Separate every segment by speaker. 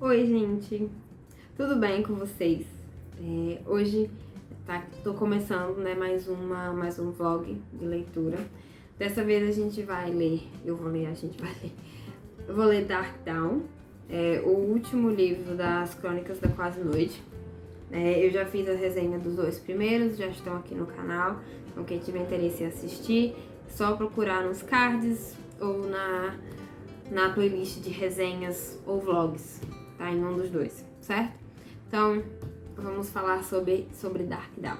Speaker 1: Oi, gente, tudo bem com vocês? Hoje tô começando, né, mais um vlog de leitura. Dessa vez a gente vai ler, a gente vai ler. Eu vou ler Dark Dawn, o último livro das Crônicas da Quase Noite. Eu já fiz a resenha dos dois primeiros, já estão aqui no canal, então quem tiver interesse em assistir, é só procurar nos cards ou na playlist de resenhas ou vlogs, tá? Em um dos dois, certo? Então, vamos falar sobre Dark Dawn.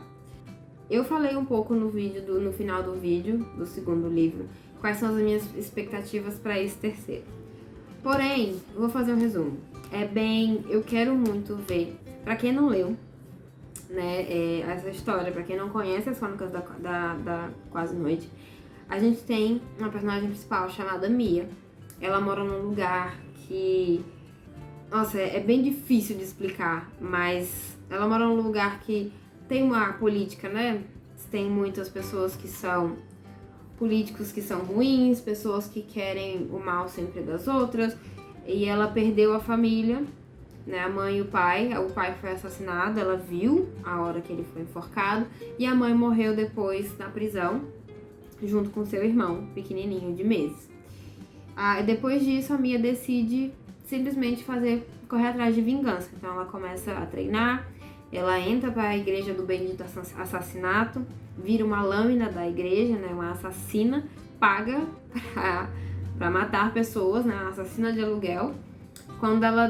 Speaker 1: Eu falei um pouco no final do vídeo, do segundo livro, quais são as minhas expectativas para esse terceiro. Porém, eu vou fazer um resumo. Eu quero muito ver, para quem não leu, né, essa história, para quem não conhece as Crônicas da Quase Noite, a gente tem uma personagem principal chamada Mia. Ela mora num lugar que... Nossa, é bem difícil de explicar, mas ela mora num lugar que tem uma política, né? Tem muitas pessoas que são políticos que são ruins, pessoas que querem o mal sempre das outras, e ela perdeu a família, né? A mãe e o pai foi assassinado, ela viu a hora que ele foi enforcado, e a mãe morreu depois na prisão, junto com seu irmão, pequenininho, de meses. Depois disso, a Mia decide simplesmente correr atrás de vingança. Então ela começa a treinar, ela entra para a igreja do bendito assassinato, vira uma lâmina da igreja, né, uma assassina, paga para matar pessoas, né, uma assassina de aluguel. Quando ela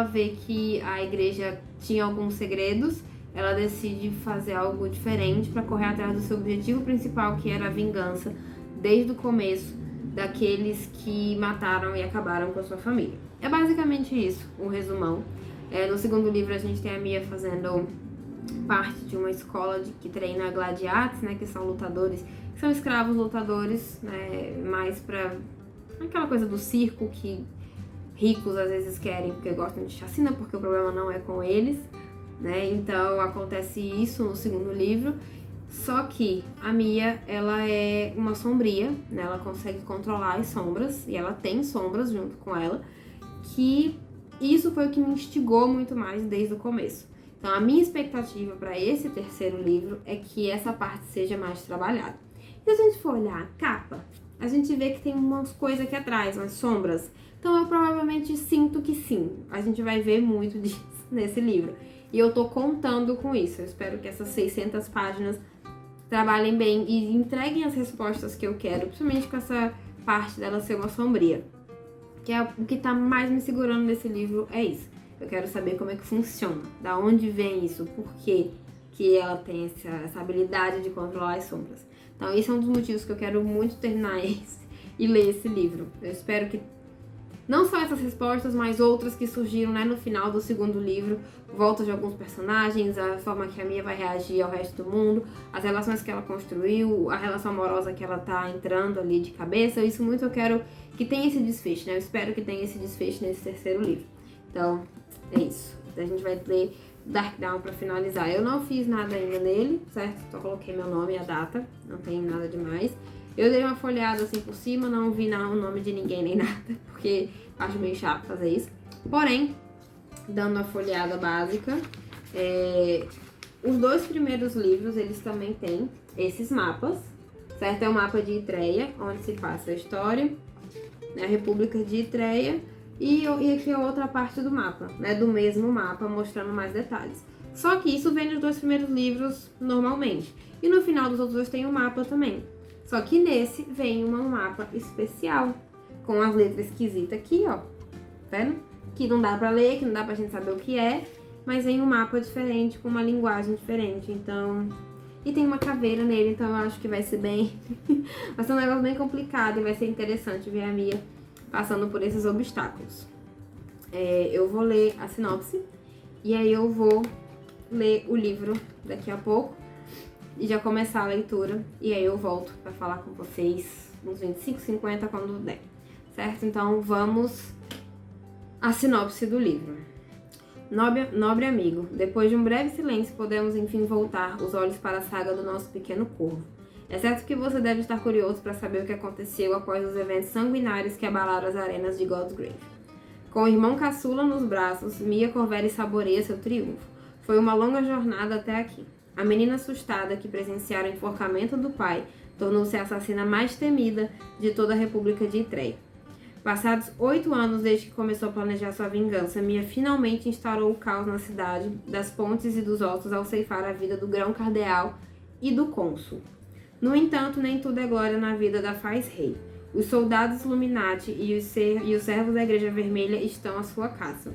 Speaker 1: vê que a igreja tinha alguns segredos, ela decide fazer algo diferente para correr atrás do seu objetivo principal, que era a vingança, desde o começo, daqueles que mataram e acabaram com a sua família. É basicamente isso, um resumão. No segundo livro a gente tem a Mia fazendo parte de uma escola que treina gladiatos, né, que são lutadores, que são escravos lutadores, né, mais pra aquela coisa do circo que ricos às vezes querem porque gostam de chacina, porque o problema não é com eles, né? Então acontece isso no segundo livro. Só que a Mia, ela é uma sombria, né? Ela consegue controlar as sombras, e ela tem sombras junto com ela, que isso foi o que me instigou muito mais desde o começo. Então a minha expectativa para esse terceiro livro é que essa parte seja mais trabalhada. E se a gente for olhar a capa, a gente vê que tem umas coisas aqui atrás, umas sombras. Então eu provavelmente sinto que sim, a gente vai ver muito disso nesse livro. E eu tô contando com isso, eu espero que essas 600 páginas trabalhem bem e entreguem as respostas que eu quero, principalmente com essa parte dela ser uma sombria. Que é o que tá mais me segurando nesse livro, é isso. Eu quero saber como é que funciona, da onde vem isso, por que ela tem essa habilidade de controlar as sombras. Então esse é um dos motivos que eu quero muito terminar e ler esse livro. Eu espero que não só essas respostas, mas outras que surgiram, né, no final do segundo livro, volta de alguns personagens, a forma que a Mia vai reagir ao resto do mundo, as relações que ela construiu, a relação amorosa que ela tá entrando ali de cabeça. Isso muito eu quero que tenha esse desfecho, né? Eu espero que tenha esse desfecho nesse terceiro livro. Então, é isso. A gente vai ler Dark Dawn pra finalizar. Eu não fiz nada ainda nele, certo? Só coloquei meu nome e a data, não tem nada demais. Eu dei uma folhada assim por cima, não vi o nome de ninguém nem nada, porque acho meio chato fazer isso. Porém, dando uma folhada básica, os dois primeiros livros, eles também têm esses mapas, certo? É o mapa de Itreia, onde se passa a história, né, a República de Itreia, e aqui é outra parte do mapa, né, do mesmo mapa, mostrando mais detalhes. Só que isso vem nos dois primeiros livros normalmente, e no final dos outros dois tem um mapa também. Só que nesse vem um mapa especial, com as letras esquisitas aqui, ó, tá vendo? Que não dá pra ler, que não dá pra gente saber o que é, mas vem um mapa diferente, com uma linguagem diferente, então... E tem uma caveira nele, então eu acho que vai ser bem... vai ser um negócio bem complicado e vai ser interessante ver a Mia passando por esses obstáculos. Eu vou ler a sinopse, e aí eu vou ler o livro daqui a pouco, e já começar a leitura, e aí eu volto pra falar com vocês uns 25, 50 quando der, certo? Então vamos à sinopse do livro. Nobre amigo, depois de um breve silêncio podemos enfim voltar os olhos para a saga do nosso pequeno corvo. É certo que você deve estar curioso para saber o que aconteceu após os eventos sanguinários que abalaram as arenas de God's Grave. Com o irmão caçula nos braços, Mia Corvelli saboreia seu triunfo. Foi uma longa jornada até aqui. A menina assustada que presenciara o enforcamento do pai tornou-se a assassina mais temida de toda a República de Itreia. Passados 8 anos desde que começou a planejar sua vingança, Mia finalmente instaurou o caos na cidade, das pontes e dos ossos ao ceifar a vida do grão-cardeal e do cônsul. No entanto, nem tudo é glória na vida da Faz-Rei. Os soldados Illuminati e os servos da Igreja Vermelha estão à sua caça.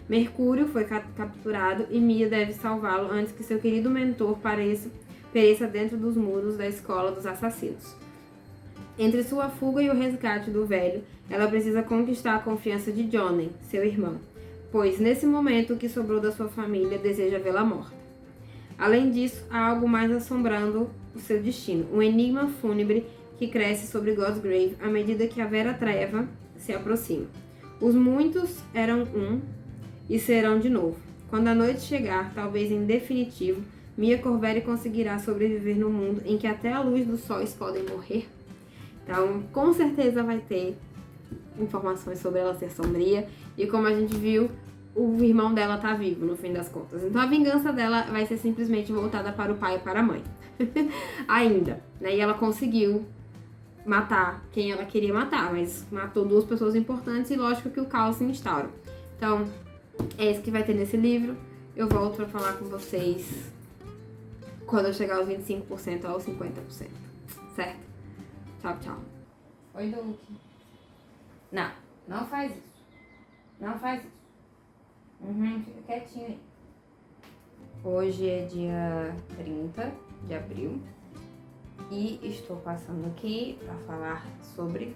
Speaker 1: Mercúrio foi capturado e Mia deve salvá-lo antes que seu querido mentor pereça dentro dos muros da Escola dos Assassinos. Entre sua fuga e o resgate do velho, ela precisa conquistar a confiança de Johnny, seu irmão, pois nesse momento o que sobrou da sua família deseja vê-la morta. Além disso, há algo mais assombrando o seu destino, um enigma fúnebre que cresce sobre Godsgrave à medida que a Vera Treva se aproxima. Os muitos eram um e serão de novo. Quando a noite chegar, talvez em definitivo, Mia Corvelli conseguirá sobreviver no mundo em que até a luz dos sóis podem morrer. Então, com certeza vai ter informações sobre ela ser sombria. E como a gente viu, o irmão dela tá vivo, no fim das contas. Então, a vingança dela vai ser simplesmente voltada para o pai e para a mãe. Ainda, né? E ela conseguiu matar quem ela queria matar, mas matou 2 pessoas importantes e lógico que o caos se instaura. Então, é isso que vai ter nesse livro. Eu volto pra falar com vocês quando eu chegar aos 25% ou aos 50%. Certo? Tchau, tchau. Oi, Duque. Não faz isso. Não faz isso. Fica quietinho aí. Hoje é dia 30 de abril e estou passando aqui para falar sobre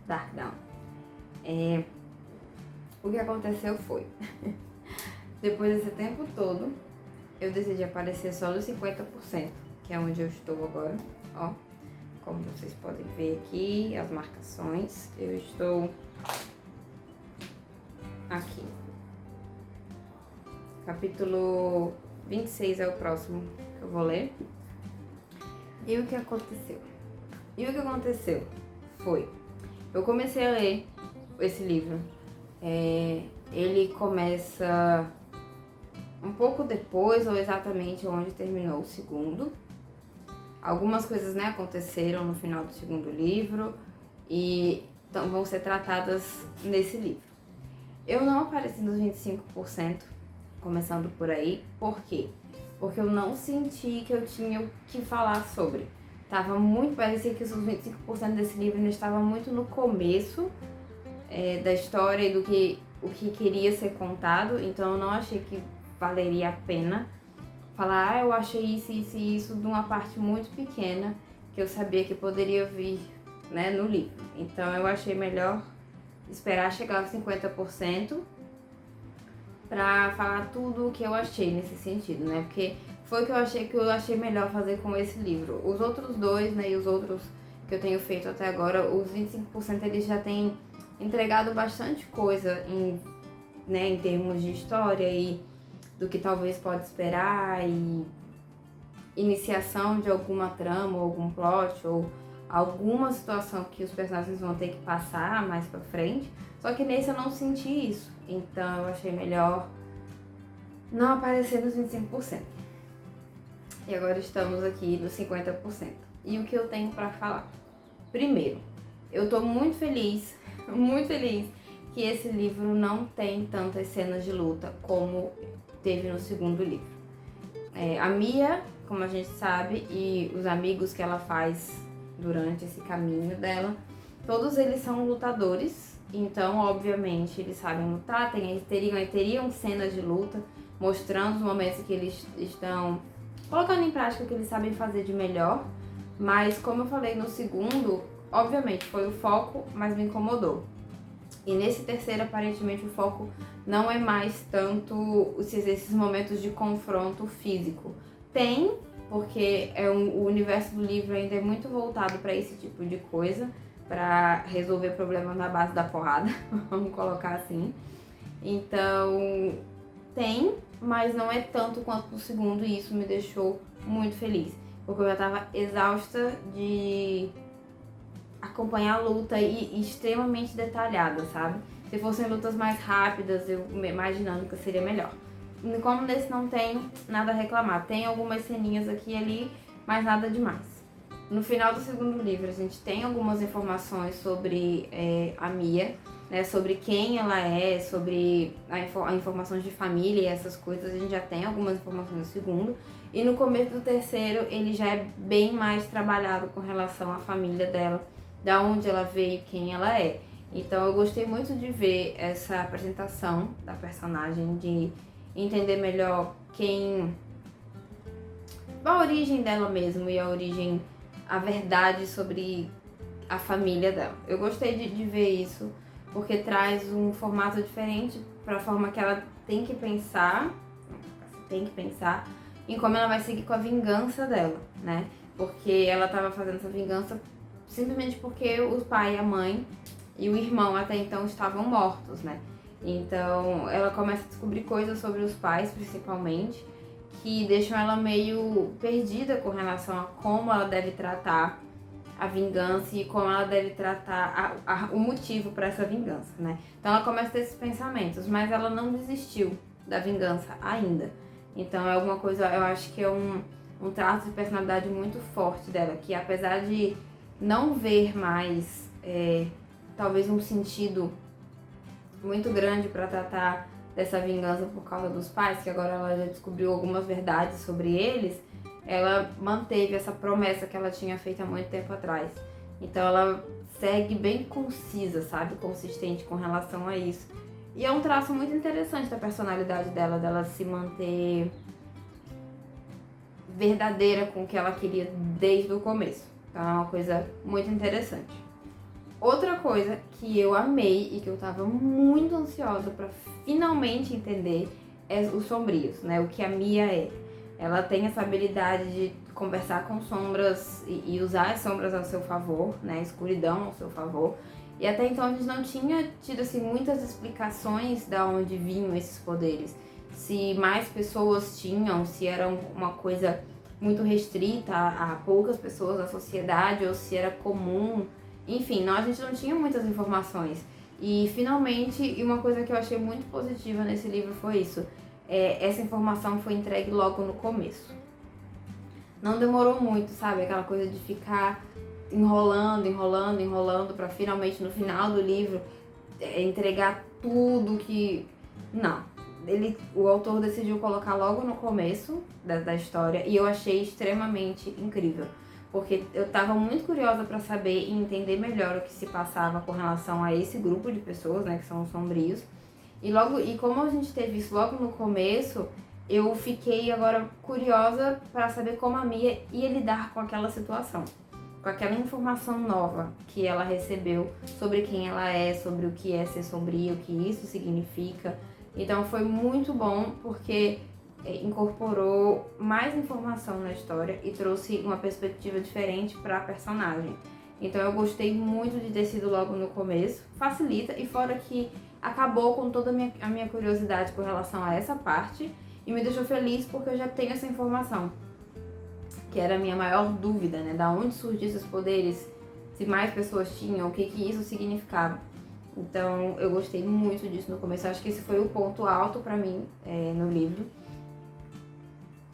Speaker 1: Dark Dawn. O que aconteceu foi, depois desse tempo todo, eu decidi aparecer só nos 50%, que é onde eu estou agora, ó. Como vocês podem ver aqui, as marcações, eu estou aqui. Capítulo 26 é o próximo que eu vou ler. E o que aconteceu? Foi, eu comecei a ler esse livro. Ele começa um pouco depois, ou exatamente onde terminou o segundo. Algumas coisas, né, aconteceram no final do segundo livro e então, vão ser tratadas nesse livro. Eu não apareci nos 25%, começando por aí. Por quê? Porque eu não senti que eu tinha o que falar sobre. Parecia que os 25% desse livro ainda estava muito no começo da história e o que queria ser contado, então eu não achei que valeria a pena falar, eu achei isso e isso de uma parte muito pequena que eu sabia que poderia vir, né, no livro. Então eu achei melhor esperar chegar aos 50% pra falar tudo o que eu achei nesse sentido, né? Porque foi o que eu achei melhor fazer com esse livro. Os outros dois, né, e os outros que eu tenho feito até agora, os 25% eles já têm entregado bastante coisa em termos de história e do que talvez pode esperar e iniciação de alguma trama, ou algum plot, ou alguma situação que os personagens vão ter que passar mais pra frente. Só que nesse eu não senti isso, então eu achei melhor não aparecer nos 25%. E agora estamos aqui nos 50%. E o que eu tenho pra falar? Primeiro, eu tô muito feliz que esse livro não tem tantas cenas de luta como teve no segundo livro. A Mia, como a gente sabe, e os amigos que ela faz durante esse caminho dela, todos eles são lutadores, então obviamente eles sabem lutar, teriam cenas de luta, mostrando os momentos que eles estão colocando em prática o que eles sabem fazer de melhor, mas como eu falei no segundo, obviamente foi o foco, mas me incomodou. E nesse terceiro, aparentemente, o foco não é mais tanto esses momentos de confronto físico. Tem, porque o universo do livro ainda é muito voltado para esse tipo de coisa, para resolver problemas na base da porrada, vamos colocar assim. Então, tem, mas não é tanto quanto no segundo, e isso me deixou muito feliz, porque eu já estava exausta de acompanhar a luta e extremamente detalhada, sabe? Se fossem lutas mais rápidas, mais dinâmicas, seria melhor. Como nesse não tem nada a reclamar, tem algumas ceninhas aqui e ali, mas nada demais. No final do segundo livro, a gente tem algumas informações sobre a Mia, né, sobre quem ela é, sobre a informações de família e essas coisas. A gente já tem algumas informações no segundo. E no começo do terceiro, ele já é bem mais trabalhado com relação à família dela, da onde ela veio, quem ela é. Então eu gostei muito de ver essa apresentação da personagem, de entender melhor a origem dela mesmo e a verdade sobre a família dela. Eu gostei de ver isso, porque traz um formato diferente para a forma que ela tem que pensar em como ela vai seguir com a vingança dela, né? Porque ela estava fazendo essa vingança simplesmente porque o pai, a mãe e o irmão até então estavam mortos, né? Então ela começa a descobrir coisas sobre os pais, principalmente, que deixam ela meio perdida com relação a como ela deve tratar a vingança e como ela deve tratar o motivo para essa vingança, né? Então ela começa a ter esses pensamentos, mas ela não desistiu da vingança ainda. Então é alguma coisa, eu acho que é um traço de personalidade muito forte dela, que apesar de não ver mais talvez um sentido muito grande para tratar dessa vingança por causa dos pais, que agora ela já descobriu algumas verdades sobre eles, ela manteve essa promessa que ela tinha feito há muito tempo atrás. Então ela segue bem concisa, sabe? Consistente com relação a isso. E é um traço muito interessante da personalidade dela se manter verdadeira com o que ela queria desde o começo. Então é uma coisa muito interessante. Outra coisa que eu amei e que eu tava muito ansiosa para finalmente entender é os sombrios, né? O que a Mia é. Ela tem essa habilidade de conversar com sombras e usar as sombras ao seu favor, né? A escuridão ao seu favor. E até então a gente não tinha tido assim, muitas explicações de onde vinham esses poderes. Se mais pessoas tinham, se era uma coisa muito restrita a poucas pessoas da sociedade ou se era comum. Enfim, a gente não tinha muitas informações. E finalmente, e uma coisa que eu achei muito positiva nesse livro foi isso. Essa informação foi entregue logo no começo. Não demorou muito, sabe? Aquela coisa de ficar enrolando para finalmente no final do livro entregar tudo que... Não. O autor decidiu colocar logo no começo da história e eu achei extremamente incrível. Porque eu estava muito curiosa para saber e entender melhor o que se passava com relação a esse grupo de pessoas, né, que são os sombrios. E como a gente teve isso logo no começo, eu fiquei agora curiosa para saber como a Mia ia lidar com aquela situação, com aquela informação nova que ela recebeu sobre quem ela é, sobre o que é ser sombrio, o que isso significa. Então foi muito bom porque incorporou mais informação na história e trouxe uma perspectiva diferente para a personagem. Então eu gostei muito de ter sido logo no começo, facilita, e fora que acabou com toda a minha curiosidade com relação a essa parte e me deixou feliz porque eu já tenho essa informação, que era a minha maior dúvida, né? Da onde surgiam esses poderes, se mais pessoas tinham, o que isso significava. Então eu gostei muito disso no começo, acho que esse foi o ponto alto para mim no livro.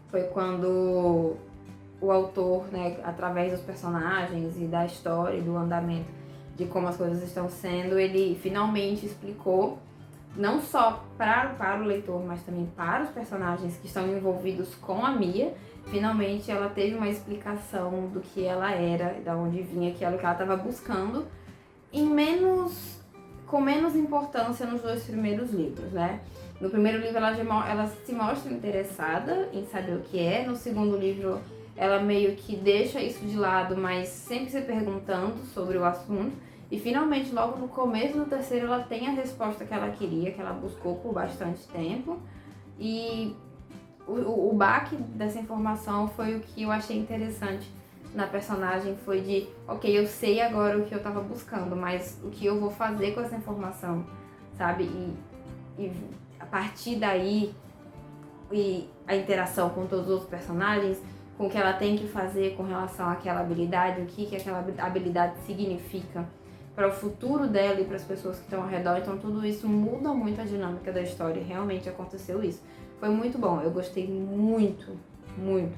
Speaker 1: Foi quando o autor, né, através dos personagens e da história e do andamento de como as coisas estão sendo, ele finalmente explicou, não só para o leitor, mas também para os personagens que estão envolvidos com a Mia. Finalmente ela teve uma explicação do que ela era, de onde vinha, que era o que ela estava buscando, com menos importância nos dois primeiros livros, né? No primeiro livro ela se mostra interessada em saber o que é, no segundo livro ela meio que deixa isso de lado, mas sempre se perguntando sobre o assunto. E finalmente, logo no começo do terceiro, ela tem a resposta que ela queria, que ela buscou por bastante tempo. E o baque dessa informação foi o que eu achei interessante na personagem, foi de, ok, eu sei agora o que eu tava buscando, mas o que eu vou fazer com essa informação, sabe? E a partir daí, e a interação com todos os outros personagens com o que ela tem que fazer com relação àquela habilidade, o que aquela habilidade significa para o futuro dela e para as pessoas que estão ao redor. Então tudo isso muda muito a dinâmica da história. Realmente aconteceu isso. Foi muito bom. Eu gostei muito, muito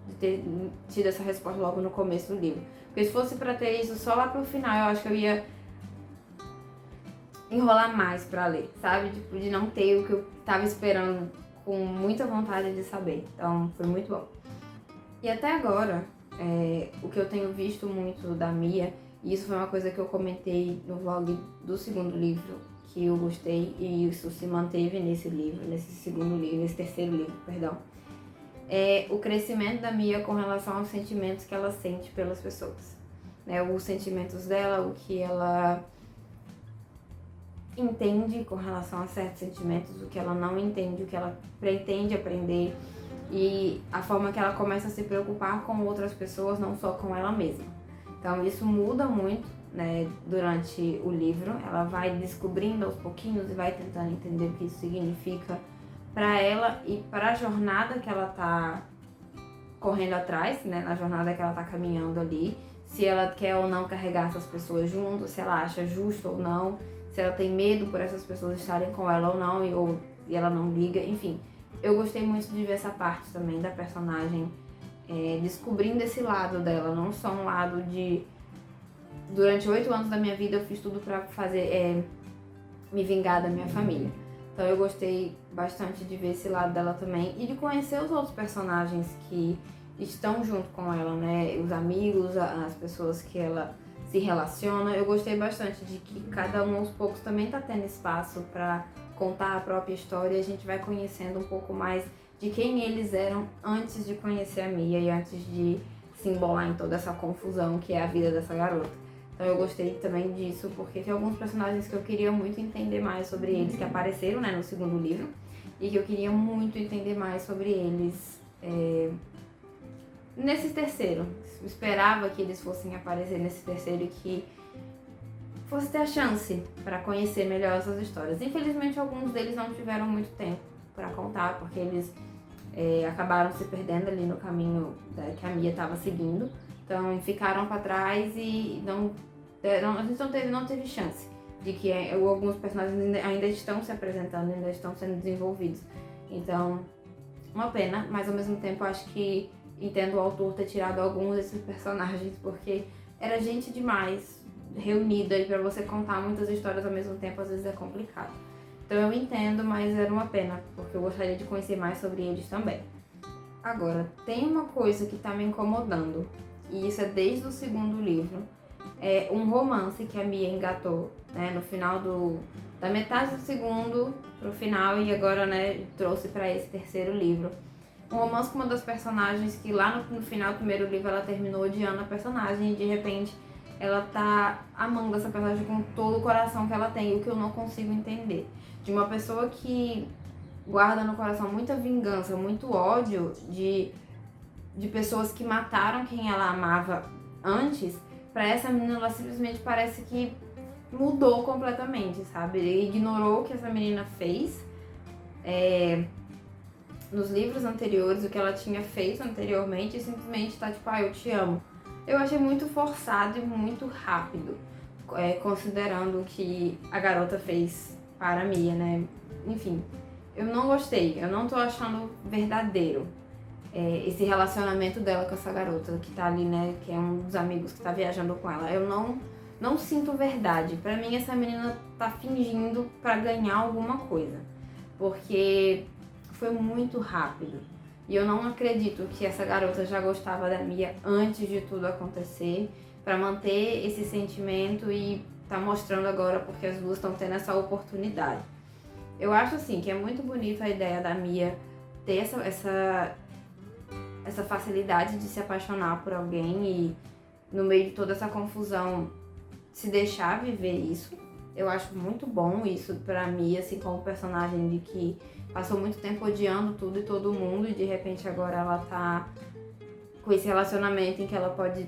Speaker 1: de ter tido essa resposta logo no começo do livro. Porque se fosse para ter isso só lá pro final, eu acho que eu ia enrolar mais para ler, sabe? Tipo, de não ter o que eu tava esperando com muita vontade de saber. Então foi muito bom. E até agora, o que eu tenho visto muito da Mia, e isso foi uma coisa que eu comentei no vlog do segundo livro, que eu gostei, e isso se manteve nesse livro, nesse terceiro livro, perdão, é o crescimento da Mia com relação aos sentimentos que ela sente pelas pessoas, né? Os sentimentos dela, o que ela entende com relação a certos sentimentos, o que ela não entende, o que ela pretende aprender, e a forma que ela começa a se preocupar com outras pessoas, não só com ela mesma. Então isso muda muito, né, durante o livro. Ela vai descobrindo aos pouquinhos e vai tentando entender o que isso significa para ela e para a jornada que ela tá correndo atrás, né, na jornada que ela tá caminhando ali, se ela quer ou não carregar essas pessoas junto, se ela acha justo ou não, se ela tem medo por essas pessoas estarem com ela ou não, e ela não liga, enfim. Eu gostei muito de ver essa parte também da personagem descobrindo esse lado dela, não só um lado de... Durante 8 anos da minha vida eu fiz tudo pra fazer me vingar da minha família. Então eu gostei bastante de ver esse lado dela também e de conhecer os outros personagens que estão junto com ela, né? Os amigos, as pessoas que ela se relaciona. Eu gostei bastante de que cada um aos poucos também tá tendo espaço pra contar a própria história e a gente vai conhecendo um pouco mais de quem eles eram antes de conhecer a Mia e antes de se embolar em toda essa confusão que é a vida dessa garota. Então eu gostei também disso, porque tem alguns personagens que eu queria muito entender mais sobre eles, que apareceram, né, no segundo livro, e que eu queria muito entender mais sobre eles nesse terceiro. Eu esperava que eles fossem aparecer nesse terceiro e que fosse ter a chance para conhecer melhor essas histórias. Infelizmente, alguns deles não tiveram muito tempo para contar, porque eles acabaram se perdendo ali no caminho que a Mia estava seguindo. Então, ficaram para trás e a gente não teve chance de que alguns personagens ainda estão se apresentando, ainda estão sendo desenvolvidos. Então, uma pena, mas ao mesmo tempo acho que entendo o autor ter tirado alguns desses personagens, porque era gente demais reunida e para você contar muitas histórias ao mesmo tempo às vezes é complicado. Então eu entendo, mas era uma pena, porque eu gostaria de conhecer mais sobre eles também. Agora, tem uma coisa que tá me incomodando, e isso é desde o segundo livro, é um romance que a Mia engatou, né, no final da metade do segundo pro final e agora, né, trouxe para esse terceiro livro. Um romance com uma das personagens que lá no final do primeiro livro ela terminou odiando a personagem e de repente ela tá amando essa personagem com todo o coração que ela tem, o que eu não consigo entender. De uma pessoa que guarda no coração muita vingança, muito ódio de pessoas que mataram quem ela amava antes, pra essa menina ela simplesmente parece que mudou completamente, sabe? Ele ignorou o que essa menina fez nos livros anteriores, o que ela tinha feito anteriormente, e simplesmente tá tipo, eu te amo. Eu achei muito forçado e muito rápido, considerando o que a garota fez para a Mia, né? Enfim, eu não gostei, eu não tô achando verdadeiro esse relacionamento dela com essa garota que tá ali, né? Que é um dos amigos que tá viajando com ela. Eu não sinto verdade. Pra mim, essa menina tá fingindo pra ganhar alguma coisa, porque foi muito rápido. E eu não acredito que essa garota já gostava da Mia antes de tudo acontecer, pra manter esse sentimento e tá mostrando agora porque as duas estão tendo essa oportunidade. Eu acho assim que é muito bonita a ideia da Mia ter essa facilidade de se apaixonar por alguém e no meio de toda essa confusão se deixar viver isso. Eu acho muito bom isso pra Mia, assim, como personagem de que passou muito tempo odiando tudo e todo mundo e de repente agora ela tá com esse relacionamento em que ela pode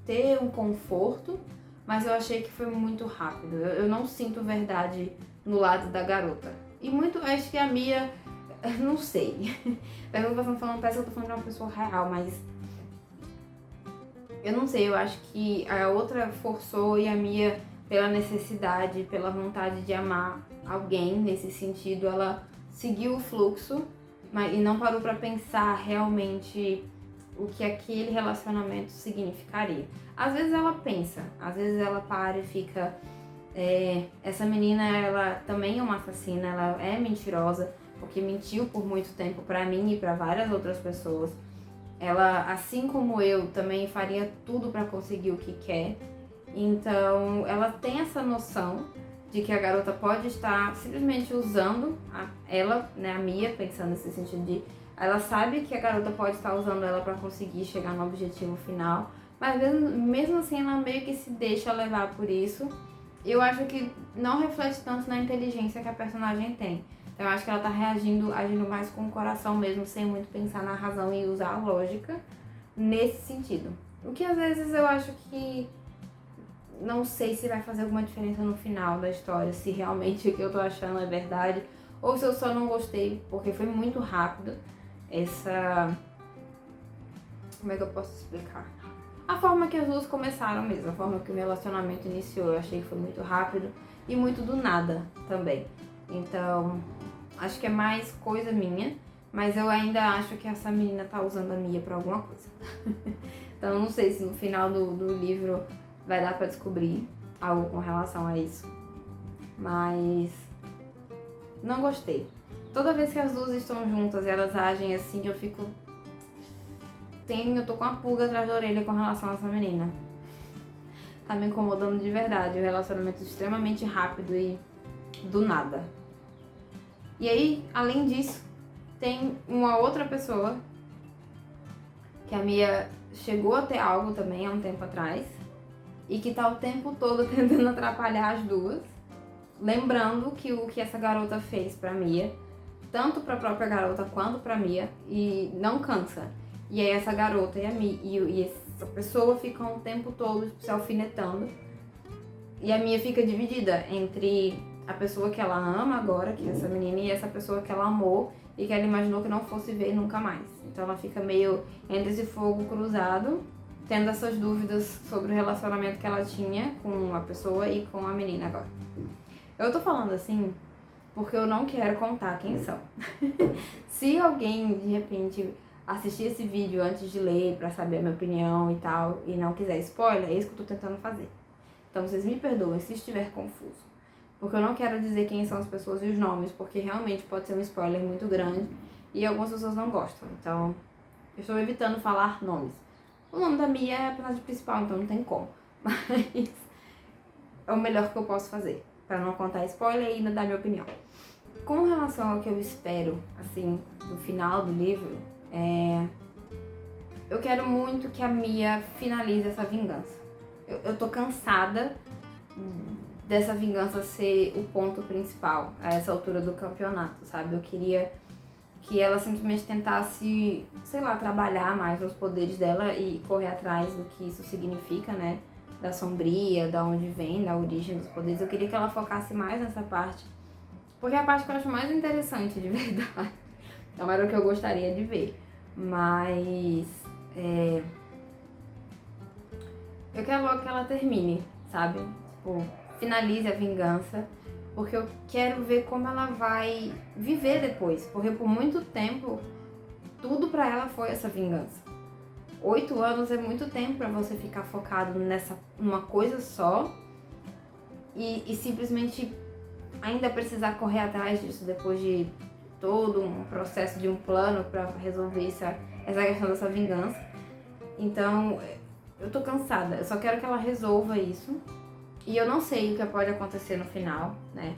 Speaker 1: ter um conforto, mas eu achei que foi muito rápido. Eu não sinto verdade no lado da garota. E muito, acho que a Mia, Eu não sei. Parece que eu tô falando, parece que eu tô falando de uma pessoa real, mas eu não sei, eu acho que a outra forçou e a Mia, pela necessidade, pela vontade de amar alguém nesse sentido, ela seguiu o fluxo, mas, e não parou pra pensar realmente o que aquele relacionamento significaria. Às vezes ela pensa, às vezes ela para e fica... essa menina, ela também é uma assassina, ela é mentirosa, porque mentiu por muito tempo pra mim e pra várias outras pessoas. Ela, assim como eu, também faria tudo pra conseguir o que quer. Então, ela tem essa noção de que a garota pode estar simplesmente usando ela, né, a Mia, pensando nesse sentido de... Ela sabe que a garota pode estar usando ela pra conseguir chegar no objetivo final, mas mesmo assim ela meio que se deixa levar por isso. Eu acho que não reflete tanto na inteligência que a personagem tem. Então, eu acho que ela tá agindo mais com o coração mesmo, sem muito pensar na razão e usar a lógica nesse sentido. O que às vezes eu acho que não sei se vai fazer alguma diferença no final da história, se realmente o que eu tô achando é verdade, ou se eu só não gostei, porque foi muito rápido essa... Como é que eu posso explicar? A forma que as duas começaram mesmo, a forma que o relacionamento iniciou, eu achei que foi muito rápido e muito do nada também. Então, acho que é mais coisa minha, mas eu ainda acho que essa menina tá usando a Mia pra alguma coisa. Então, eu não sei se no final do livro vai dar pra descobrir algo com relação a isso. Mas não gostei. Toda vez que as duas estão juntas e elas agem assim, eu fico... Eu tô com uma pulga atrás da orelha com relação a essa menina. Tá me incomodando de verdade, o relacionamento extremamente rápido e do nada. E aí, além disso, tem uma outra pessoa que a Mia chegou a ter algo também há um tempo atrás e que tá o tempo todo tentando atrapalhar as duas, lembrando que o que essa garota fez pra Mia, tanto pra própria garota quanto pra Mia, e não cansa. E aí essa garota e a Mia, e essa pessoa ficam o tempo todo se alfinetando. E a Mia fica dividida entre a pessoa que ela ama agora, que é essa menina, e essa pessoa que ela amou e que ela imaginou que não fosse ver nunca mais. Então ela fica meio entre esse fogo cruzado, tendo essas dúvidas sobre o relacionamento que ela tinha com a pessoa e com a menina agora. Eu tô falando assim porque eu não quero contar quem são. Se alguém, de repente, assistir esse vídeo antes de ler pra saber a minha opinião e tal, e não quiser spoiler, é isso que eu tô tentando fazer. Então vocês me perdoem se estiver confuso. Porque eu não quero dizer quem são as pessoas e os nomes, porque realmente pode ser um spoiler muito grande e algumas pessoas não gostam. Então, eu estou evitando falar nomes. O nome da Mia é a personagem principal, então não tem como. Mas é o melhor que eu posso fazer, para não contar spoiler e ainda dar minha opinião. Com relação ao que eu espero, assim, do final do livro, eu quero muito que a Mia finalize essa vingança. Eu tô cansada dessa vingança ser o ponto principal a essa altura do campeonato, sabe? Eu queria que ela simplesmente tentasse, sei lá, trabalhar mais os poderes dela e correr atrás do que isso significa, né? Da sombria, da onde vem, da origem dos poderes. Eu queria que ela focasse mais nessa parte, porque é a parte que eu acho mais interessante, de verdade. Então era o que eu gostaria de ver. Mas eu quero logo que ela termine, sabe? Tipo, finalize a vingança, porque eu quero ver como ela vai viver depois, porque por muito tempo tudo pra ela foi essa vingança. 8 anos é muito tempo pra você ficar focado numa coisa só e simplesmente ainda precisar correr atrás disso depois de todo um processo de um plano pra resolver essa questão dessa vingança. Então, eu tô cansada, eu só quero que ela resolva isso. E eu não sei o que pode acontecer no final, né?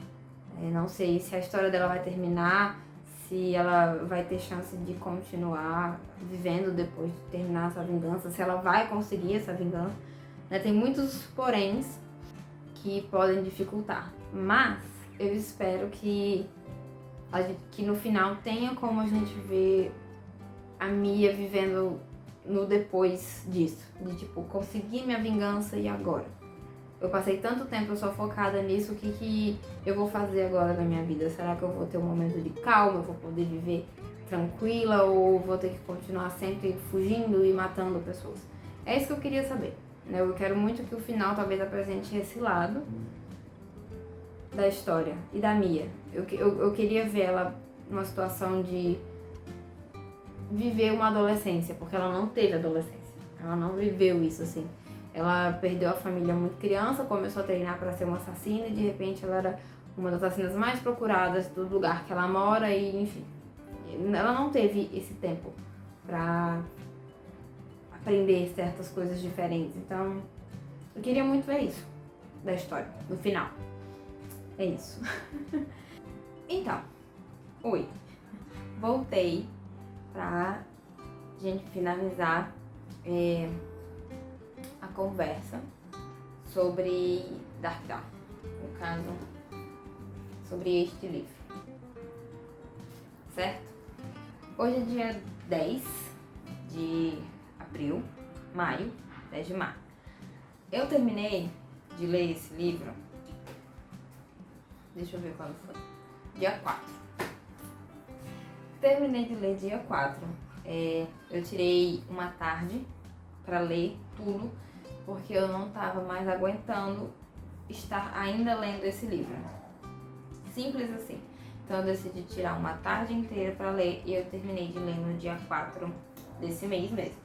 Speaker 1: Não sei se a história dela vai terminar, se ela vai ter chance de continuar vivendo depois de terminar essa vingança, se ela vai conseguir essa vingança, né? Tem muitos poréns que podem dificultar. Mas eu espero que no final tenha como a gente ver a Mia vivendo no depois disso. De tipo, conseguir minha vingança e agora? Eu passei tanto tempo só focada nisso, o que eu vou fazer agora na minha vida? Será que eu vou ter um momento de calma, eu vou poder viver tranquila ou vou ter que continuar sempre fugindo e matando pessoas? É isso que eu queria saber, né? Eu quero muito que o final talvez apresente esse lado da história e da Mia. Eu queria ver ela numa situação de viver uma adolescência, porque ela não teve adolescência. Ela não viveu isso assim. Ela perdeu a família muito criança, começou a treinar para ser uma assassina e de repente ela era uma das assassinas mais procuradas do lugar que ela mora e enfim. Ela não teve esse tempo para aprender certas coisas diferentes. Então, eu queria muito ver isso da história, no final. É isso. Então, oi. Voltei pra gente finalizar a conversa sobre Dark Town. No caso, sobre este livro. Certo? Hoje é dia 10 de abril, maio, 10 de maio. Eu terminei de ler esse livro, deixa eu ver quando foi, dia 4. Terminei de ler dia 4. Eu tirei uma tarde para ler tudo, porque eu não estava mais aguentando estar ainda lendo esse livro. Simples assim. Então eu decidi tirar uma tarde inteira para ler e eu terminei de ler no dia 4 desse mês mesmo.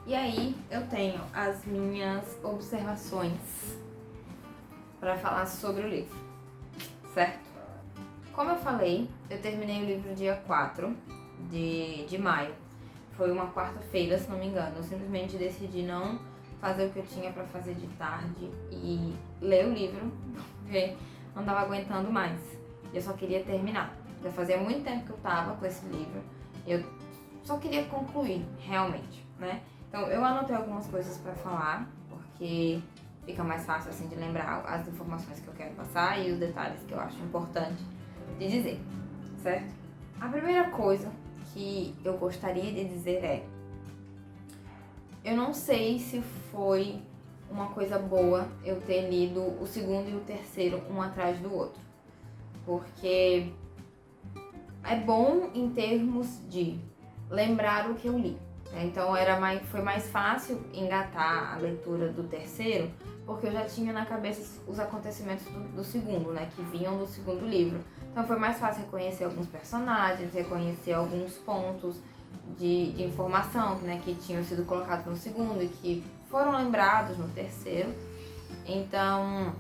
Speaker 1: E aí eu tenho as minhas observações para falar sobre o livro, certo? Como eu falei, eu terminei o livro dia 4 de maio. Foi uma quarta-feira, se não me engano. Eu simplesmente decidi não fazer o que eu tinha para fazer de tarde e ler o livro, porque não estava aguentando mais. Eu só queria terminar. Já fazia muito tempo que eu tava com esse livro. Eu só queria concluir, realmente, né? Então, eu anotei algumas coisas para falar, porque fica mais fácil, assim, de lembrar as informações que eu quero passar e os detalhes que eu acho importante de dizer, certo? A primeira coisa que eu gostaria de dizer é: eu não sei se foi uma coisa boa eu ter lido o segundo e o terceiro um atrás do outro, porque é bom em termos de lembrar o que eu li. Então foi mais fácil engatar a leitura do terceiro, porque eu já tinha na cabeça os acontecimentos do segundo, né, que vinham do segundo livro. Então foi mais fácil reconhecer alguns personagens, reconhecer alguns pontos de informação, né, que tinham sido colocados no segundo e que foram lembrados no terceiro. Então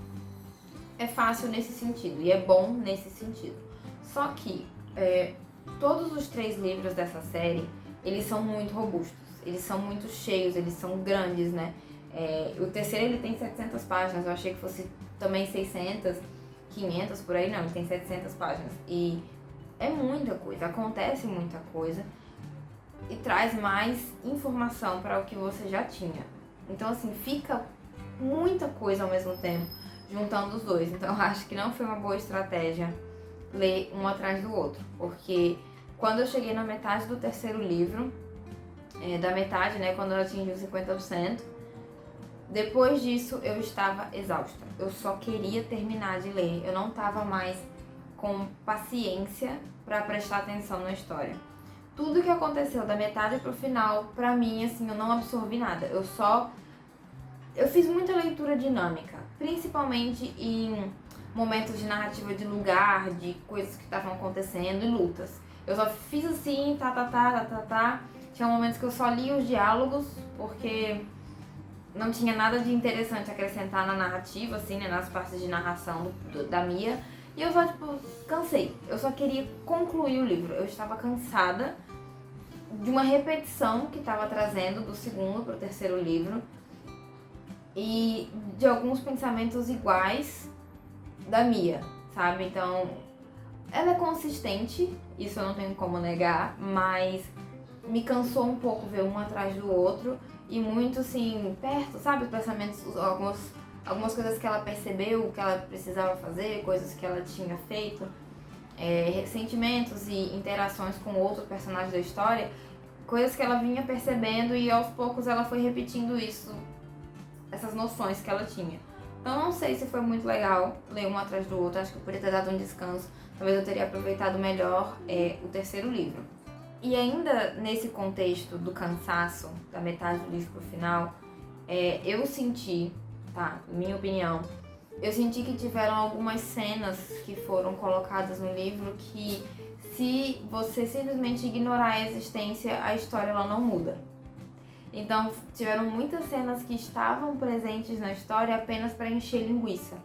Speaker 1: é fácil nesse sentido e é bom nesse sentido. Só que todos os 3 livros dessa série, eles são muito robustos, eles são muito cheios, eles são grandes, né? O terceiro ele tem 700 páginas, eu achei que fosse também 600, 500 por aí, não, ele tem 700 páginas. E é muita coisa, acontece muita coisa e traz mais informação para o que você já tinha. Então assim, fica muita coisa ao mesmo tempo, juntando os dois. Então eu acho que não foi uma boa estratégia ler um atrás do outro, porque quando eu cheguei na metade do terceiro livro, da metade, né, quando eu atingi os 50%, depois disso eu estava exausta. Eu só queria terminar de ler, eu não estava mais com paciência para prestar atenção na história. Tudo que aconteceu da metade pro final, pra mim, assim, eu não absorvi nada. Eu fiz muita leitura dinâmica, principalmente em momentos de narrativa de lugar, de coisas que estavam acontecendo e lutas. Eu só fiz assim, Tinha momentos que eu só li os diálogos, porque não tinha nada de interessante a acrescentar na narrativa, assim, né, nas partes de narração da Mia. E eu só, cansei. Eu só queria concluir o livro. Eu estava cansada de uma repetição que estava trazendo do segundo pro terceiro livro e de alguns pensamentos iguais da Mia, sabe? Então, ela é consistente, isso eu não tenho como negar, mas me cansou um pouco ver um atrás do outro e muito, assim, perto, sabe? Os pensamentos, algumas coisas que ela percebeu, que ela precisava fazer, coisas que ela tinha feito, sentimentos e interações com outros personagens da história, coisas que ela vinha percebendo e aos poucos ela foi repetindo isso
Speaker 2: essas noções que ela tinha. Então não sei se foi muito legal ler um atrás do outro, acho que eu poderia ter dado um descanso, talvez eu teria aproveitado melhor o terceiro livro. E ainda nesse contexto do cansaço, da metade do livro pro final, eu senti, tá, minha opinião, eu senti que tiveram algumas cenas que foram colocadas no livro que, se você simplesmente ignorar a existência, a história ela não muda. Então, tiveram muitas cenas que estavam presentes na história apenas para encher linguiça.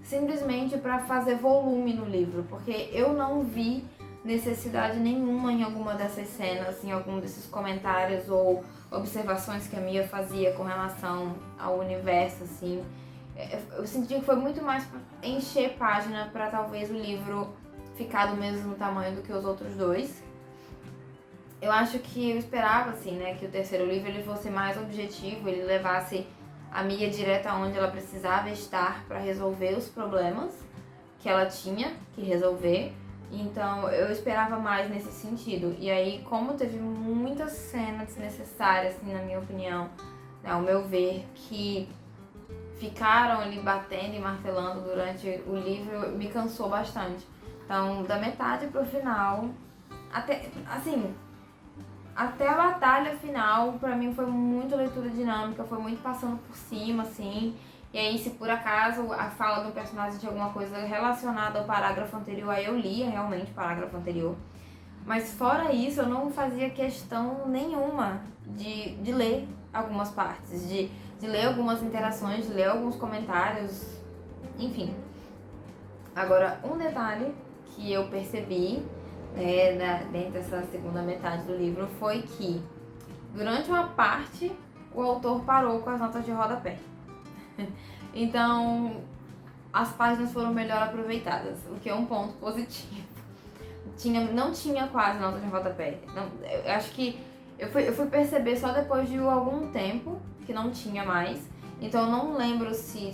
Speaker 2: Simplesmente para fazer volume no livro, porque eu não vi necessidade nenhuma em alguma dessas cenas, em algum desses comentários ou observações que a Mia fazia com relação ao universo, assim. Eu senti que foi muito mais pra encher página para talvez o livro ficar do mesmo tamanho do que os outros dois. Eu acho que eu esperava, assim, né, que o terceiro livro ele fosse mais objetivo, ele levasse a Mia direto aonde ela precisava estar para resolver os problemas que ela tinha que resolver. Então eu esperava mais nesse sentido. E aí, como teve muitas cenas desnecessárias, assim, na minha opinião, né, ao meu ver, que ficaram ali batendo e martelando durante o livro, me cansou bastante. Então, da metade pro final, até a batalha final, pra mim, foi muito leitura dinâmica, foi muito passando por cima, assim. E aí, se por acaso a fala do personagem tinha alguma coisa relacionada ao parágrafo anterior, aí eu lia realmente o parágrafo anterior. Mas fora isso, eu não fazia questão nenhuma de ler algumas partes, de ler algumas interações, de ler alguns comentários, enfim. Agora, um detalhe que eu percebi dentro dessa segunda metade do livro foi que, durante uma parte, o autor parou com as notas de rodapé. Então, as páginas foram melhor aproveitadas, o que é um ponto positivo. Não tinha quase nota de rodapé. Eu acho que eu fui perceber só depois de algum tempo que não tinha mais. Então, eu não lembro se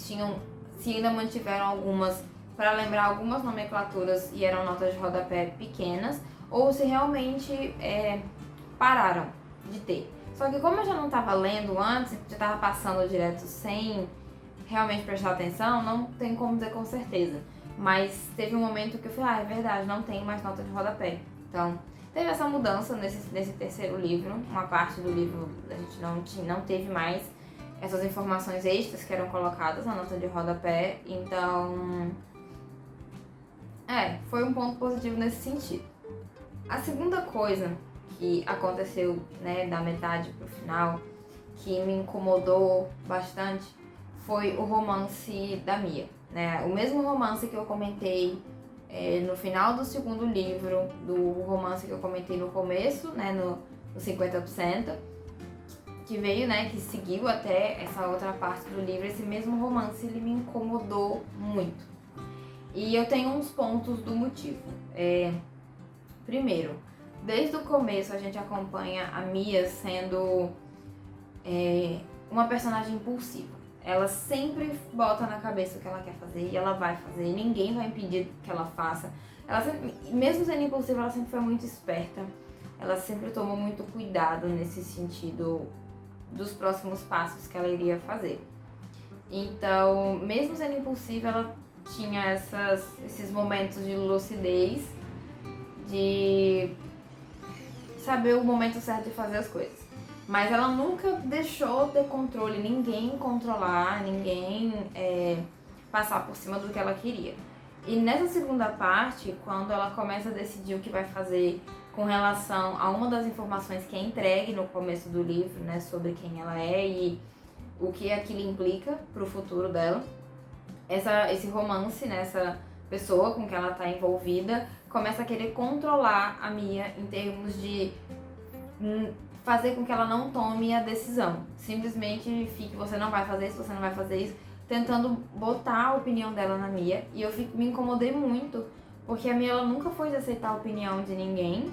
Speaker 2: ainda mantiveram algumas para lembrar algumas nomenclaturas e eram notas de rodapé pequenas, ou se realmente pararam de ter. Só que como eu já não estava lendo antes, já estava passando direto sem realmente prestar atenção, não tem como dizer com certeza. Mas teve um momento que eu falei, é verdade, não tem mais nota de rodapé. Então, teve essa mudança nesse terceiro livro. Uma parte do livro a gente não teve mais essas informações extras que eram colocadas na nota de rodapé. Então, foi um ponto positivo nesse sentido. A segunda coisa que aconteceu, né, da metade pro final, que me incomodou bastante, foi o romance da Mia, né? O mesmo romance que eu comentei no final do segundo livro, do romance que eu comentei no começo, né, no 50%, que veio, né, que seguiu até essa outra parte do livro. Esse mesmo romance, ele me incomodou muito. E eu tenho uns pontos do motivo. Primeiro, desde o começo a gente acompanha a Mia sendo uma personagem impulsiva. Ela sempre bota na cabeça o que ela quer fazer e ela vai fazer. Ninguém vai impedir que ela faça. Ela sempre, mesmo sendo impulsiva, ela sempre foi muito esperta. Ela sempre tomou muito cuidado nesse sentido dos próximos passos que ela iria fazer. Então, mesmo sendo impulsiva, ela tinha esses momentos de lucidez, de saber o momento certo de fazer as coisas. Mas ela nunca deixou ter controle, ninguém controlar, ninguém passar por cima do que ela queria. E nessa segunda parte, quando ela começa a decidir o que vai fazer com relação a uma das informações que é entregue no começo do livro, né, sobre quem ela é e o que aquilo implica para o futuro dela, esse romance, né, essa pessoa com que ela está envolvida, começa a querer controlar a Mia em termos de fazer com que ela não tome a decisão. Simplesmente fique, você não vai fazer isso, você não vai fazer isso, tentando botar a opinião dela na Mia. E eu me incomodei muito, porque a Mia ela nunca foi de aceitar a opinião de ninguém.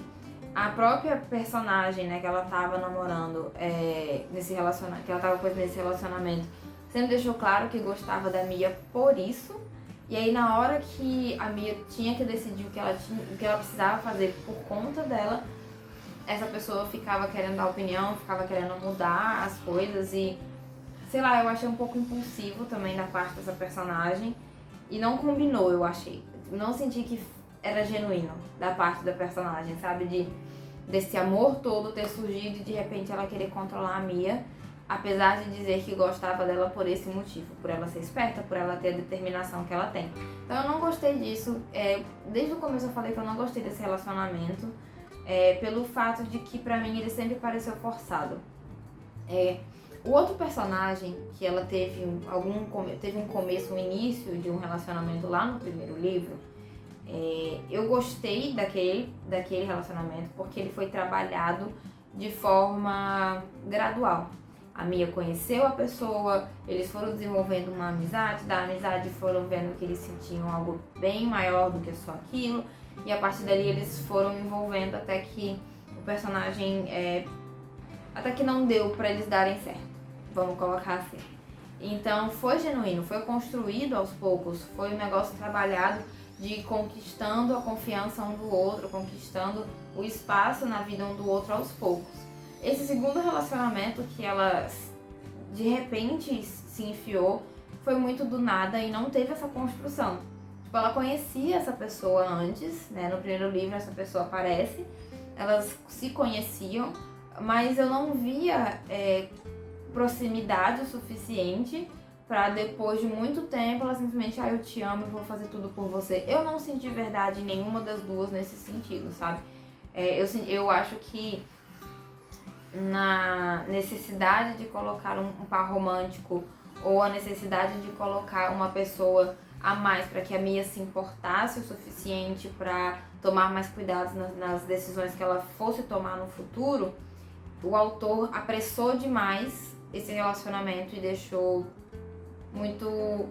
Speaker 2: A própria personagem, né, que ela tava namorando, que ela tava nesse relacionamento, sempre deixou claro que gostava da Mia por isso. E aí na hora que a Mia tinha que decidir o que ela precisava fazer por conta dela, essa pessoa ficava querendo dar opinião, ficava querendo mudar as coisas e sei lá, eu achei um pouco impulsivo também da parte dessa personagem. E não combinou, eu achei. Não senti que era genuíno da parte da personagem, sabe? Desse amor todo ter surgido e de repente ela querer controlar a Mia. Apesar de dizer que gostava dela por esse motivo, por ela ser esperta, por ela ter a determinação que ela tem. Então eu não gostei disso, desde o começo eu falei que eu não gostei desse relacionamento, pelo fato de que pra mim ele sempre pareceu forçado. O outro personagem que ela teve um começo, um início de um relacionamento lá no primeiro livro, eu gostei daquele relacionamento porque ele foi trabalhado de forma gradual. A Mia conheceu a pessoa, eles foram desenvolvendo uma amizade, da amizade foram vendo que eles sentiam algo bem maior do que só aquilo, e a partir dali eles foram envolvendo até que o personagem, até que não deu pra eles darem certo, vamos colocar assim. Então foi genuíno, foi construído aos poucos, foi um negócio trabalhado de ir conquistando a confiança um do outro, conquistando o espaço na vida um do outro aos poucos. Esse segundo relacionamento que ela de repente se enfiou foi muito do nada e não teve essa construção. Tipo, ela conhecia essa pessoa antes, né? No primeiro livro essa pessoa aparece, elas se conheciam, mas eu não via proximidade o suficiente pra depois de muito tempo ela simplesmente, eu te amo e vou fazer tudo por você. Eu não senti verdade em nenhuma das duas nesse sentido, sabe? Eu acho que na necessidade de colocar um par romântico ou a necessidade de colocar uma pessoa a mais para que a Mia se importasse o suficiente para tomar mais cuidados nas decisões que ela fosse tomar no futuro, o autor apressou demais esse relacionamento e deixou muito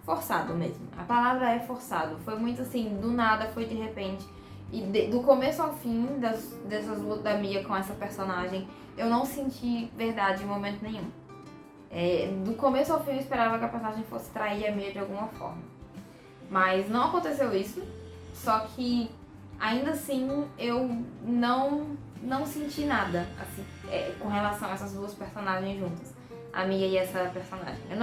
Speaker 2: forçado mesmo. A palavra é forçado. Foi muito assim, do nada, foi de repente. E do começo ao fim dessas lutas da Mia com essa personagem, eu não senti verdade em momento nenhum. Do começo ao fim eu esperava que a personagem fosse trair a Mia de alguma forma. Mas não aconteceu isso, só que ainda assim eu não senti nada assim, com relação a essas duas personagens juntas. A Mia e essa personagem. Eu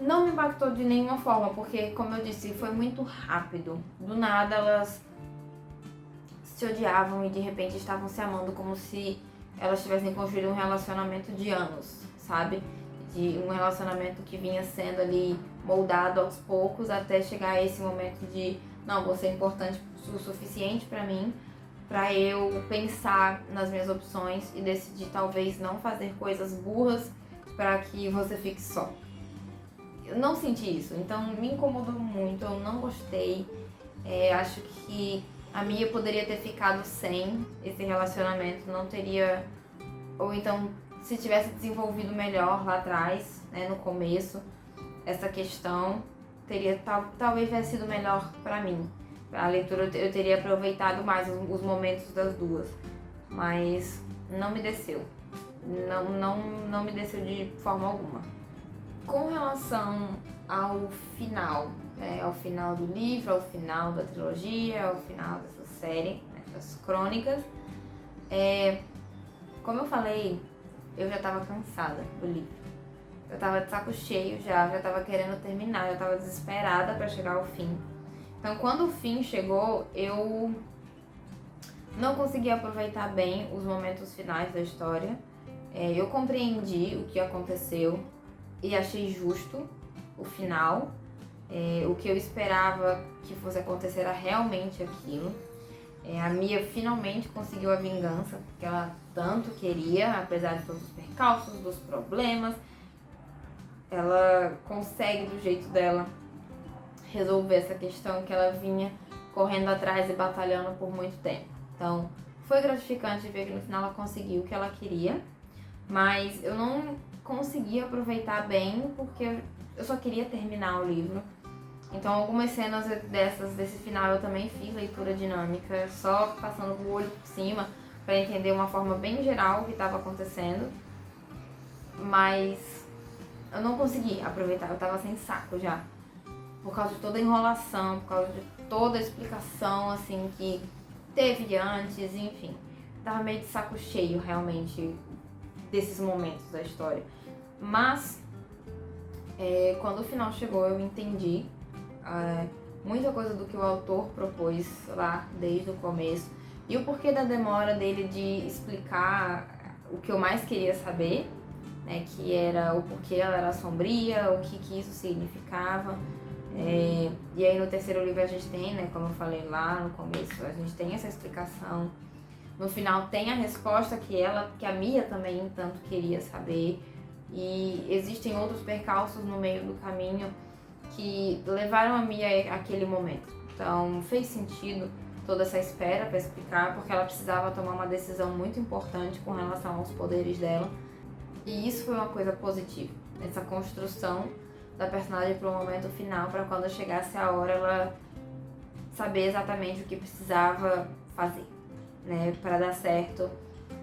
Speaker 2: não me impactou de nenhuma forma, porque, como eu disse, foi muito rápido. Do nada elas se odiavam e de repente estavam se amando como se elas tivessem construído um relacionamento de anos, sabe? De um relacionamento que vinha sendo ali moldado aos poucos até chegar a esse momento de não, você é importante o suficiente pra mim, pra eu pensar nas minhas opções e decidir talvez não fazer coisas burras pra que você fique só. Eu não senti isso, então me incomodou muito, eu não gostei. Acho que a Mia poderia ter ficado sem esse relacionamento, não teria... Ou então, se tivesse desenvolvido melhor lá atrás, né, no começo, essa questão, talvez tivesse sido melhor pra mim. A leitura eu teria aproveitado mais os momentos das duas, mas não me desceu. Não me desceu de forma alguma. Com relação ao final, ao final do livro, ao final da trilogia, ao final dessa série, né, das crônicas, como eu falei, eu já estava cansada do livro. Eu estava de saco cheio já estava querendo terminar, eu estava desesperada para chegar ao fim. Então, quando o fim chegou, eu não consegui aproveitar bem os momentos finais da história. Eu compreendi o que aconteceu e achei justo o final. O que eu esperava que fosse acontecer era realmente aquilo. A Mia finalmente conseguiu a vingança que ela tanto queria, apesar de todos os percalços, dos problemas. Ela consegue, do jeito dela, resolver essa questão que ela vinha correndo atrás e batalhando por muito tempo. Então, foi gratificante ver que no final ela conseguiu o que ela queria, mas eu não consegui aproveitar bem porque eu só queria terminar o livro. Então, algumas cenas desse final eu também fiz leitura dinâmica, só passando o olho por cima para entender uma forma bem geral o que estava acontecendo, mas eu não consegui aproveitar, eu tava sem saco já. Por causa de toda a enrolação, por causa de toda a explicação, assim, que teve antes, enfim. Tava meio de saco cheio, realmente, desses momentos da história. Mas, quando o final chegou, eu entendi muita coisa do que o autor propôs lá desde o começo e o porquê da demora dele de explicar o que eu mais queria saber, né, que era o porquê ela era sombria, o que isso significava. E aí no terceiro livro a gente tem, né, como eu falei lá no começo, a gente tem essa explicação. No final tem a resposta que a Mia também tanto queria saber. E existem outros percalços no meio do caminho que levaram a Mia àquele momento. Então fez sentido toda essa espera para explicar, porque ela precisava tomar uma decisão muito importante com relação aos poderes dela. E isso foi uma coisa positiva, essa construção da personagem para o momento final, para quando chegasse a hora ela saber exatamente o que precisava fazer, né, para dar certo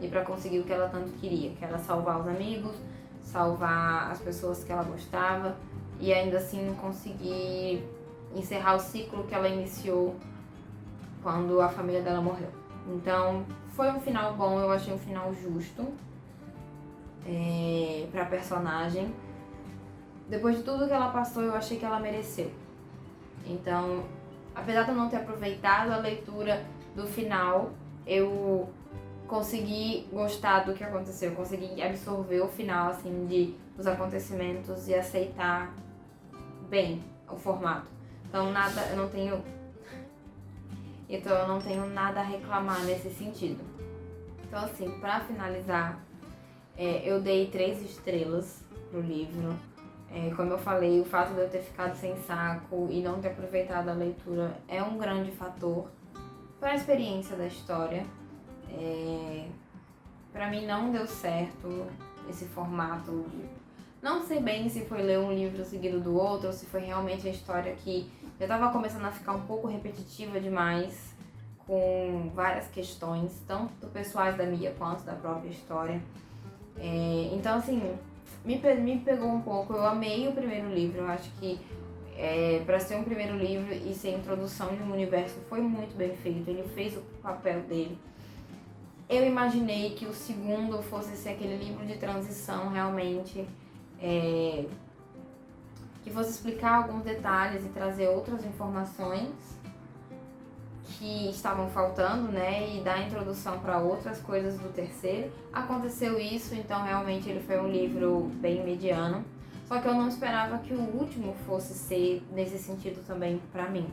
Speaker 2: e para conseguir o que ela tanto queria, que era salvar os amigos, salvar as pessoas que ela gostava e ainda assim conseguir encerrar o ciclo que ela iniciou quando a família dela morreu. Então foi um final bom, eu achei um final justo para a personagem. Depois de tudo que ela passou, eu achei que ela mereceu. Então, apesar de eu não ter aproveitado a leitura do final, eu consegui gostar do que aconteceu, consegui absorver o final assim dos acontecimentos e aceitar bem o formato. Então eu não tenho nada a reclamar nesse sentido. Então assim, para finalizar, eu dei 3 estrelas pro livro. Como eu falei, o fato de eu ter ficado sem saco e não ter aproveitado a leitura é um grande fator para a experiência da história. Pra mim não deu certo esse formato. Não sei bem se foi ler um livro seguido do outro ou se foi realmente a história que já estava começando a ficar um pouco repetitiva demais, com várias questões, tanto pessoais da Mia quanto da própria história. Então assim, me pegou um pouco. Eu amei o primeiro livro, eu acho que para ser um primeiro livro e ser a introdução de um universo foi muito bem feito, ele fez o papel dele. Eu imaginei que o segundo fosse ser aquele livro de transição realmente, que fosse explicar alguns detalhes e trazer outras informações que estavam faltando, né, e dar introdução para outras coisas do terceiro. Aconteceu isso, então realmente ele foi um livro bem mediano. Só que eu não esperava que o último fosse ser nesse sentido também para mim.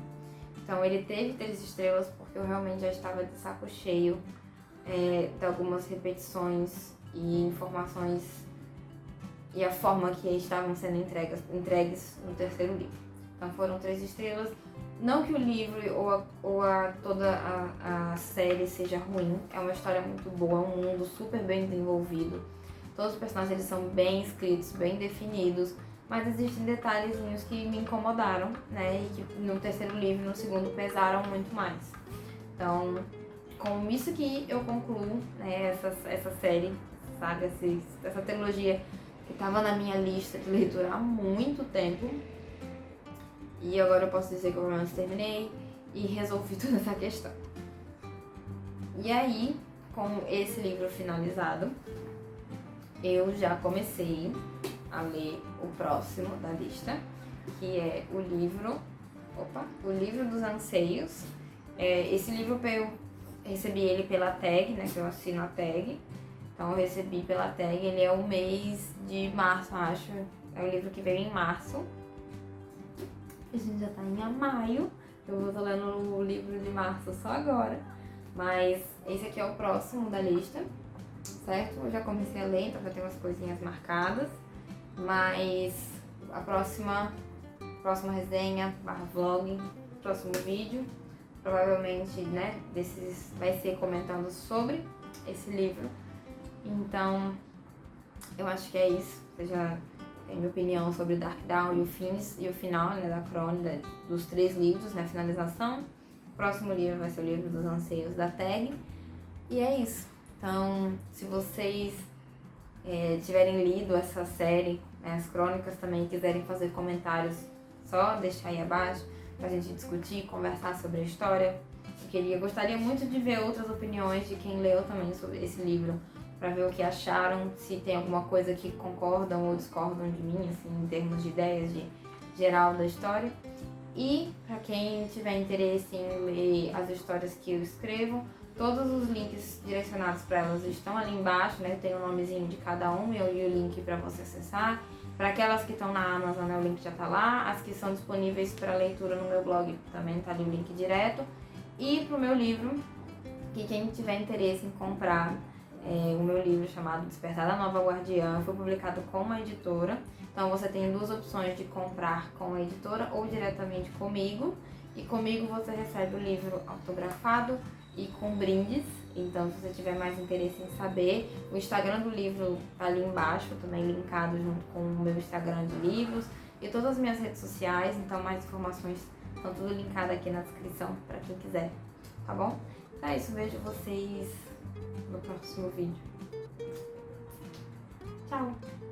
Speaker 2: Então ele teve 3 estrelas porque eu realmente já estava de saco cheio de algumas repetições e informações e a forma que estavam sendo entregues no terceiro livro. Então foram 3 estrelas. Não que o livro ou toda a série seja ruim, é uma história muito boa, um mundo super bem desenvolvido. Todos os personagens eles são bem escritos, bem definidos, mas existem detalhezinhos que me incomodaram, né? E que no terceiro livro e no segundo pesaram muito mais. Então, com isso que eu concluo, né, essa série, sabe? Essa trilogia que estava na minha lista de leitura há muito tempo. E agora eu posso dizer que eu realmente terminei e resolvi toda essa questão. E aí, com esse livro finalizado, eu já comecei a ler o próximo da lista, que é o livro dos Anseios. Esse livro eu recebi ele pela tag, né, que eu assino a tag. Então eu recebi pela tag, ele é o mês de março, acho. É um livro que veio em março. A gente já tá em maio. Eu tô lendo o livro de março só agora. Mas esse aqui é o próximo da lista, certo? Eu já comecei a ler, então já tenho umas coisinhas marcadas. Mas a próxima resenha, /vlog, próximo vídeo, provavelmente, né, vai ser comentando sobre esse livro. Então, eu acho que é isso. Você já tem minha opinião sobre Dark Dawn e o final, né, da crônica dos 3 livros, né, finalização. O próximo livro vai ser o livro dos Anseios da tag. E é isso. Então, se vocês tiverem lido essa série, né, as crônicas também, quiserem fazer comentários, só deixar aí abaixo pra gente discutir, conversar sobre a história. Gostaria muito de ver outras opiniões de quem leu também sobre esse livro para ver o que acharam, se tem alguma coisa que concordam ou discordam de mim, assim, em termos de ideias de geral da história. E para quem tiver interesse em ler as histórias que eu escrevo, todos os links direcionados para elas estão ali embaixo, né? Tem o nomezinho de cada um e o link para você acessar. Para aquelas que estão na Amazon, né, o link já está lá. As que são disponíveis para leitura no meu blog também está ali o link direto. E para o meu livro, que quem tiver interesse em comprar, o meu livro chamado Despertar da Nova Guardiã foi publicado com uma editora. Então você tem duas opções de comprar com a editora ou diretamente comigo. E comigo você recebe o livro autografado e com brindes. Então, se você tiver mais interesse em saber, o Instagram do livro tá ali embaixo, também linkado junto com o meu Instagram de livros e todas as minhas redes sociais. Então, mais informações estão tudo linkado aqui na descrição para quem quiser, tá bom? Então é isso, vejo vocês no próximo vídeo. Tchau!